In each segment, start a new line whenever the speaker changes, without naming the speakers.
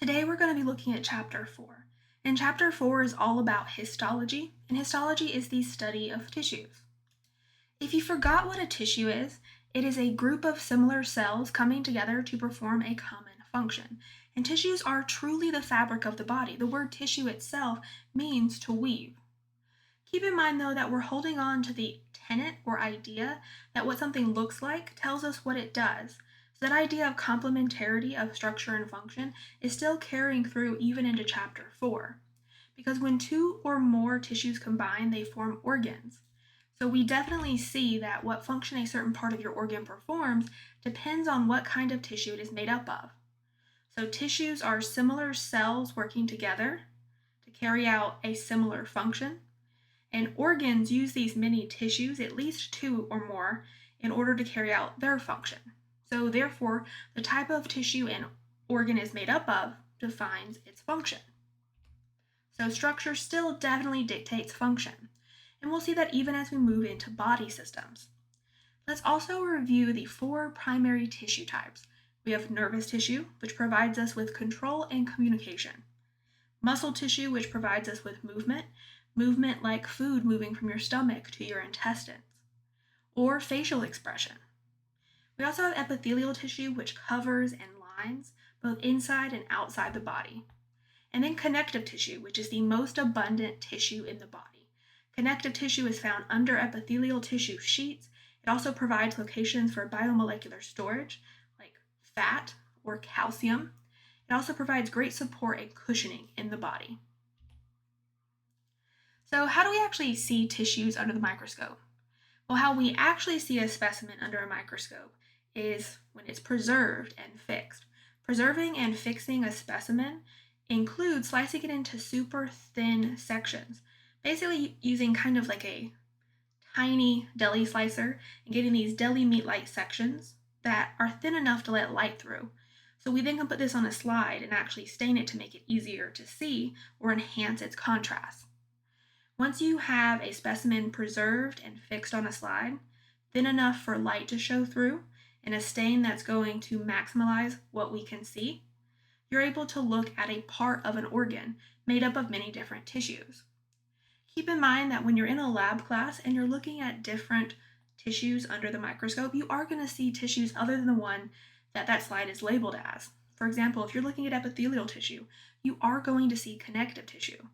Today we're going to be looking at Chapter 4. And Chapter 4 is all about histology, and histology is the study of tissues. If you forgot what a tissue is, it is a group of similar cells coming together to perform a common function. And tissues are truly the fabric of the body. The word tissue itself means to weave. Keep in mind, though, that we're holding on to the tenet or idea that what something looks like tells us what it does. So that idea of complementarity of structure and function is still carrying through even into Chapter 4. Because when two or more tissues combine, they form organs. So we definitely see that what function a certain part of your organ performs depends on what kind of tissue it is made up of. So tissues are similar cells working together to carry out a similar function. And organs use these many tissues, at least two or more, in order to carry out their function. So therefore, the type of tissue an organ is made up of defines its function. So structure still definitely dictates function. And we'll see that even as we move into body systems. Let's also review the four primary tissue types. We have nervous tissue, which provides us with control and communication. Muscle tissue, which provides us with movement like food moving from your stomach to your intestines, or facial expression. We also have epithelial tissue, which covers and lines both inside and outside the body. And then connective tissue, which is the most abundant tissue in the body. Connective tissue is found under epithelial tissue sheets. It also provides locations for biomolecular storage, like fat or calcium. It also provides great support and cushioning in the body. So how do we actually see tissues under the microscope? Well, how we actually see a specimen under a microscope is when it's preserved and fixed. Preserving and fixing a specimen includes slicing it into super thin sections, basically using kind of like a tiny deli slicer and getting these deli meat-like sections that are thin enough to let light through. So we then can put this on a slide and actually stain it to make it easier to see or enhance its contrast. Once you have a specimen preserved and fixed on a slide, thin enough for light to show through, and a stain that's going to maximize what we can see, you're able to look at a part of an organ made up of many different tissues. Keep in mind that when you're in a lab class and you're looking at different tissues under the microscope, you are going to see tissues other than the one that slide is labeled as. For example, if you're looking at epithelial tissue, you are going to see connective tissue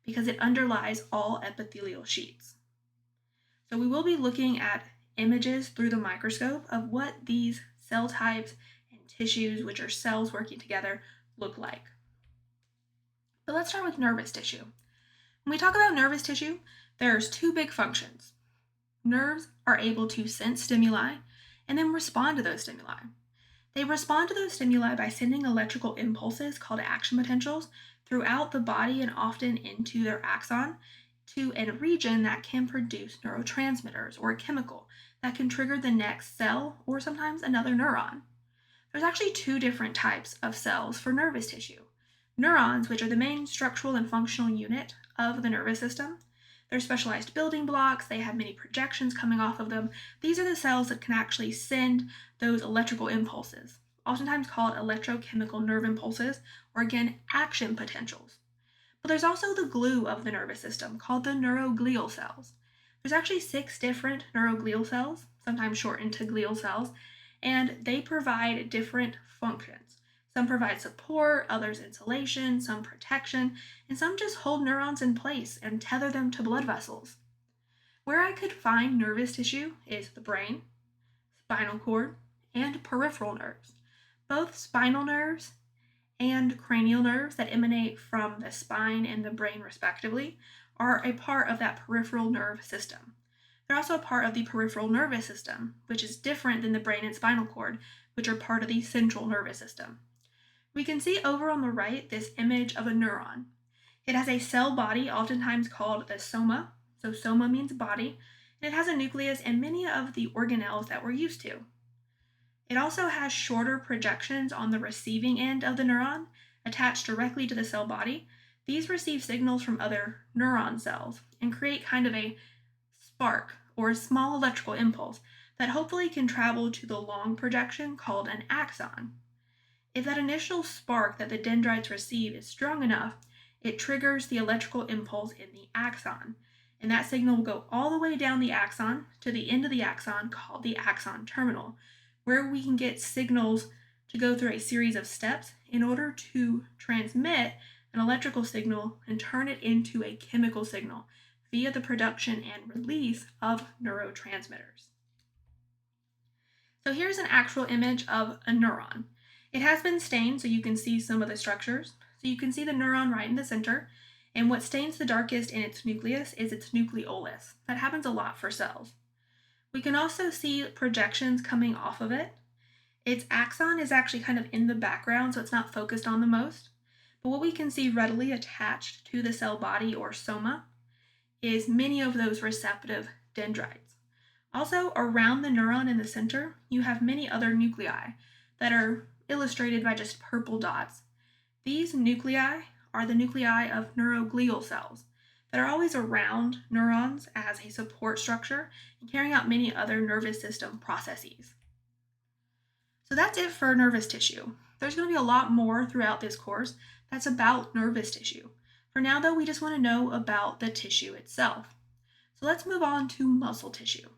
because it underlies all epithelial sheets. So we will be looking at images through the microscope of what these cell types and tissues, which are cells working together, look like. But let's start with nervous tissue. When we talk about nervous tissue, there's two big functions. Nerves are able to sense stimuli and then respond to those stimuli. They respond to those stimuli by sending electrical impulses called action potentials throughout the body and often into their axon to a region that can produce neurotransmitters or a chemical that can trigger the next cell or sometimes another neuron. There's actually two different types of cells for nervous tissue. Neurons, which are the main structural and functional unit of the nervous system. They're specialized building blocks. They have many projections coming off of them. These are the cells that can actually send those electrical impulses, oftentimes called electrochemical nerve impulses, or again, action potentials. But there's also the glue of the nervous system called the neuroglial cells. There's actually 6 different neuroglial cells, sometimes shortened to glial cells, and they provide different functions. Some provide support, others insulation, some protection, and some just hold neurons in place and tether them to blood vessels. Where I could find nervous tissue is the brain, spinal cord, and peripheral nerves. Both spinal nerves and cranial nerves that emanate from the spine and the brain respectively are a part of that peripheral nerve system. They're also a part of the peripheral nervous system, which is different than the brain and spinal cord, which are part of the central nervous system. We can see over on the right this image of a neuron. It has a cell body, oftentimes called the soma. So soma means body, and it has a nucleus and many of the organelles that we're used to. It also has shorter projections on the receiving end of the neuron, attached directly to the cell body. These receive signals from other neuron cells and create kind of a spark or a small electrical impulse that hopefully can travel to the long projection called an axon. If that initial spark that the dendrites receive is strong enough, it triggers the electrical impulse in the axon. And that signal will go all the way down the axon to the end of the axon called the axon terminal, where we can get signals to go through a series of steps in order to transmit an electrical signal and turn it into a chemical signal via the production and release of neurotransmitters. So here's an actual image of a neuron. It has been stained so you can see some of the structures. So you can see the neuron right in the center, and what stains the darkest in its nucleus is its nucleolus. That happens a lot for cells. We can also see projections coming off of it. Its axon is actually kind of in the background, so it's not focused on the most. But what we can see readily attached to the cell body or soma is many of those receptive dendrites. Also, around the neuron in the center, you have many other nuclei that are illustrated by just purple dots. These nuclei are the nuclei of neuroglial cells that are always around neurons as a support structure and carrying out many other nervous system processes. So that's it for nervous tissue. There's going to be a lot more throughout this course that's about nervous tissue. For now, though, we just want to know about the tissue itself. So let's move on to muscle tissue.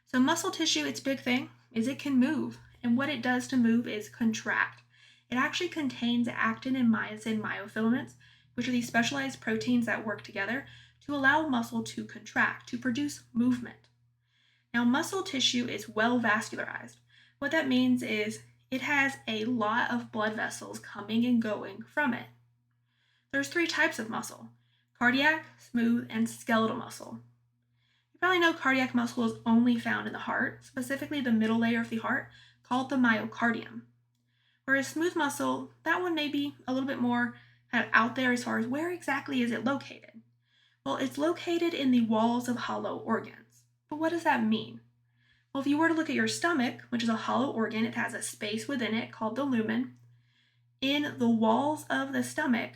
So muscle tissue, its big thing is it can move, and what it does to move is contract. It actually contains actin and myosin myofilaments, which are these specialized proteins that work together to allow muscle to contract, to produce movement. Now, muscle tissue is well vascularized. What that means is it has a lot of blood vessels coming and going from it. There's 3 types of muscle: cardiac, smooth, and skeletal muscle. You probably know cardiac muscle is only found in the heart, specifically the middle layer of the heart, called the myocardium. Whereas smooth muscle, that one may be a little bit more kind of out there as far as where exactly is it located. Well, it's located in the walls of hollow organs. But what does that mean? Well, if you were to look at your stomach, which is a hollow organ, it has a space within it called the lumen. In the walls of the stomach,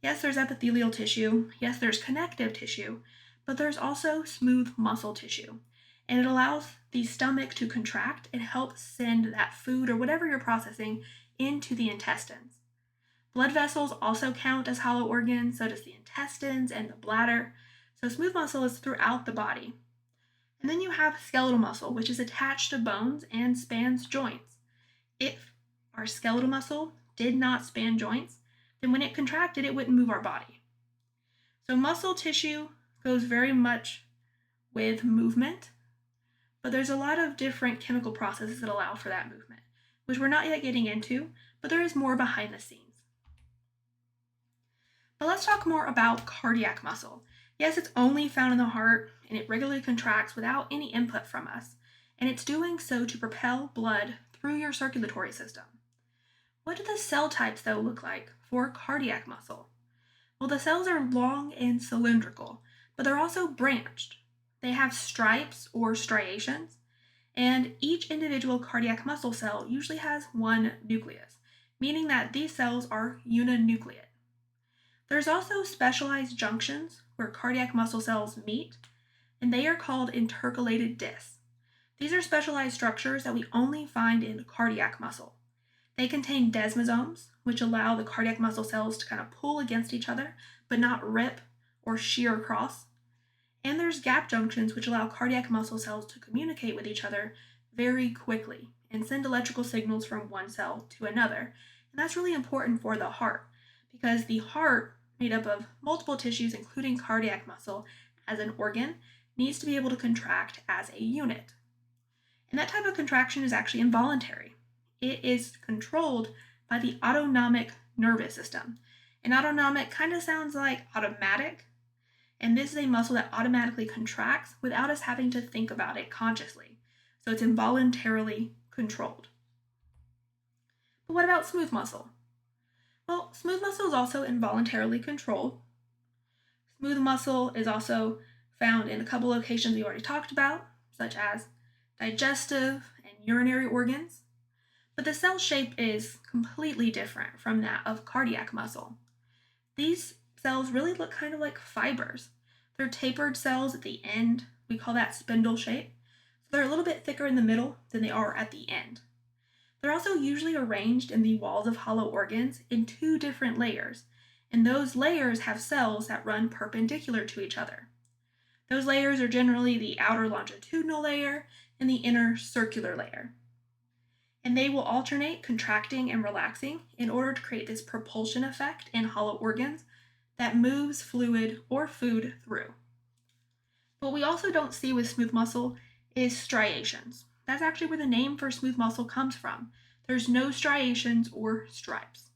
yes, there's epithelial tissue, yes, there's connective tissue, but there's also smooth muscle tissue. And it allows the stomach to contract and help send that food or whatever you're processing into the intestines. Blood vessels also count as hollow organs, so does the intestines and the bladder. So smooth muscle is throughout the body. And then you have skeletal muscle, which is attached to bones and spans joints. If our skeletal muscle did not span joints, then when it contracted, it wouldn't move our body. So muscle tissue goes very much with movement, but there's a lot of different chemical processes that allow for that movement, which we're not yet getting into, but there is more behind the scenes. But let's talk more about cardiac muscle. Yes, it's only found in the heart, and it regularly contracts without any input from us, and it's doing so to propel blood through your circulatory system. What do the cell types, though, look like for cardiac muscle? Well, the cells are long and cylindrical, but they're also branched. They have stripes or striations, and each individual cardiac muscle cell usually has one nucleus, meaning that these cells are uninucleate. There's also specialized junctions where cardiac muscle cells meet, and they are called intercalated discs. These are specialized structures that we only find in cardiac muscle. They contain desmosomes, which allow the cardiac muscle cells to kind of pull against each other, but not rip or shear across. And there's gap junctions, which allow cardiac muscle cells to communicate with each other very quickly and send electrical signals from one cell to another. And that's really important for the heart, because the heart, made up of multiple tissues, including cardiac muscle, as an organ, needs to be able to contract as a unit. And that type of contraction is actually involuntary. It is controlled by the autonomic nervous system. And autonomic kind of sounds like automatic, and this is a muscle that automatically contracts without us having to think about it consciously. So it's involuntarily controlled. But what about smooth muscle? Well, smooth muscle is also involuntarily controlled. Smooth muscle is also found in a couple locations we already talked about, such as digestive and urinary organs. But the cell shape is completely different from that of cardiac muscle. These cells really look kind of like fibers. They're tapered cells at the end. We call that spindle shape. So they're a little bit thicker in the middle than they are at the end. They're also usually arranged in the walls of hollow organs in two different layers, and those layers have cells that run perpendicular to each other. Those layers are generally the outer longitudinal layer and the inner circular layer. And they will alternate contracting and relaxing in order to create this propulsion effect in hollow organs that moves fluid or food through. What we also don't see with smooth muscle is striations. That's actually where the name for smooth muscle comes from. There's no striations or stripes.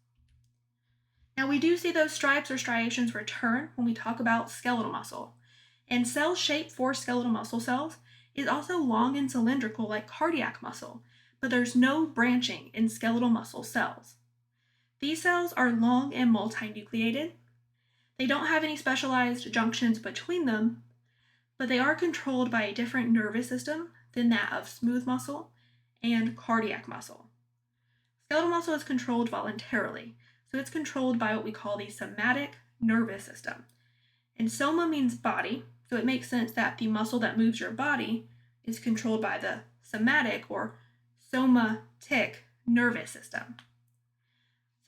Now we do see those stripes or striations return when we talk about skeletal muscle. And cell shape for skeletal muscle cells is also long and cylindrical like cardiac muscle, but there's no branching in skeletal muscle cells. These cells are long and multinucleated. They don't have any specialized junctions between them, but they are controlled by a different nervous system than that of smooth muscle and cardiac muscle. Skeletal muscle is controlled voluntarily, so it's controlled by what we call the somatic nervous system. And soma means body, so it makes sense that the muscle that moves your body is controlled by the somatic or somatic nervous system.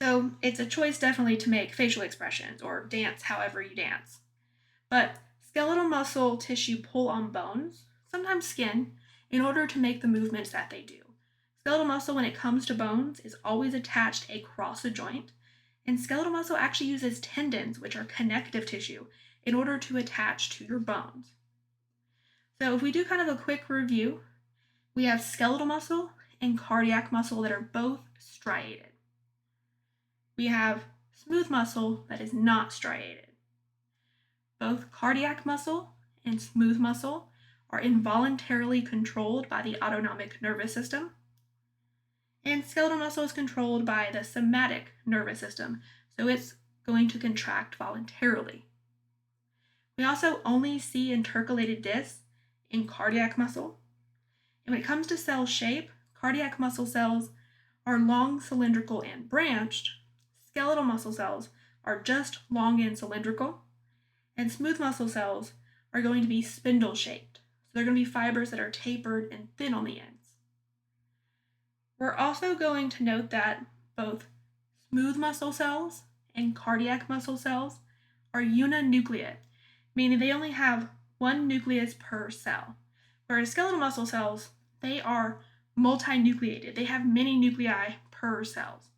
So it's a choice definitely to make facial expressions or dance however you dance. But skeletal muscle tissue pull on bones, sometimes skin, in order to make the movements that they do. Skeletal muscle, when it comes to bones, is always attached across a joint, and skeletal muscle actually uses tendons, which are connective tissue, in order to attach to your bones. So if we do kind of a quick review, we have skeletal muscle and cardiac muscle that are both striated. We have smooth muscle that is not striated. Both cardiac muscle and smooth muscle are involuntarily controlled by the autonomic nervous system. And skeletal muscle is controlled by the somatic nervous system, so it's going to contract voluntarily. We also only see intercalated discs in cardiac muscle. And when it comes to cell shape, cardiac muscle cells are long, cylindrical, and branched. Skeletal muscle cells are just long and cylindrical. And smooth muscle cells are going to be spindle-shaped. So they're going to be fibers that are tapered and thin on the ends. We're also going to note that both smooth muscle cells and cardiac muscle cells are uninucleate, meaning they only have one nucleus per cell. Whereas skeletal muscle cells, they are multinucleated. They have many nuclei per cells.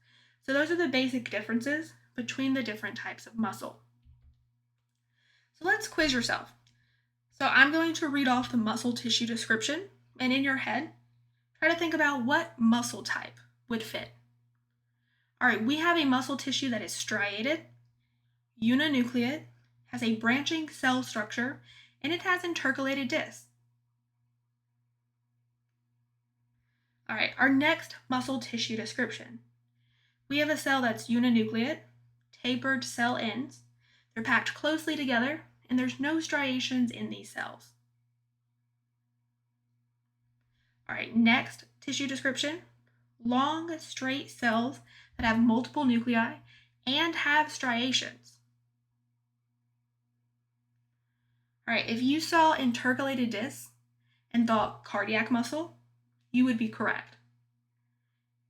So those are the basic differences between the different types of muscle. So let's quiz yourself. So I'm going to read off the muscle tissue description, and in your head, try to think about what muscle type would fit. All right, we have a muscle tissue that is striated, uninucleate, has a branching cell structure, and it has intercalated discs. All right, our next muscle tissue description. We have a cell that's uninucleate, tapered cell ends. They're packed closely together, and there's no striations in these cells. All right, next tissue description. Long, straight cells that have multiple nuclei and have striations. All right, if you saw intercalated discs and thought cardiac muscle, you would be correct.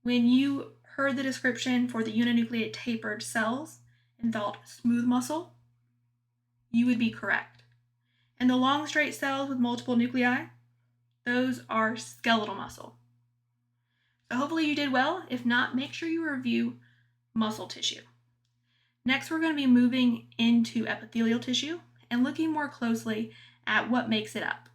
When you heard the description for the uninucleate tapered cells and thought smooth muscle, you would be correct. And the long, straight cells with multiple nuclei, those are skeletal muscle. So hopefully you did well. If not, make sure you review muscle tissue. Next, we're going to be moving into epithelial tissue and looking more closely at what makes it up.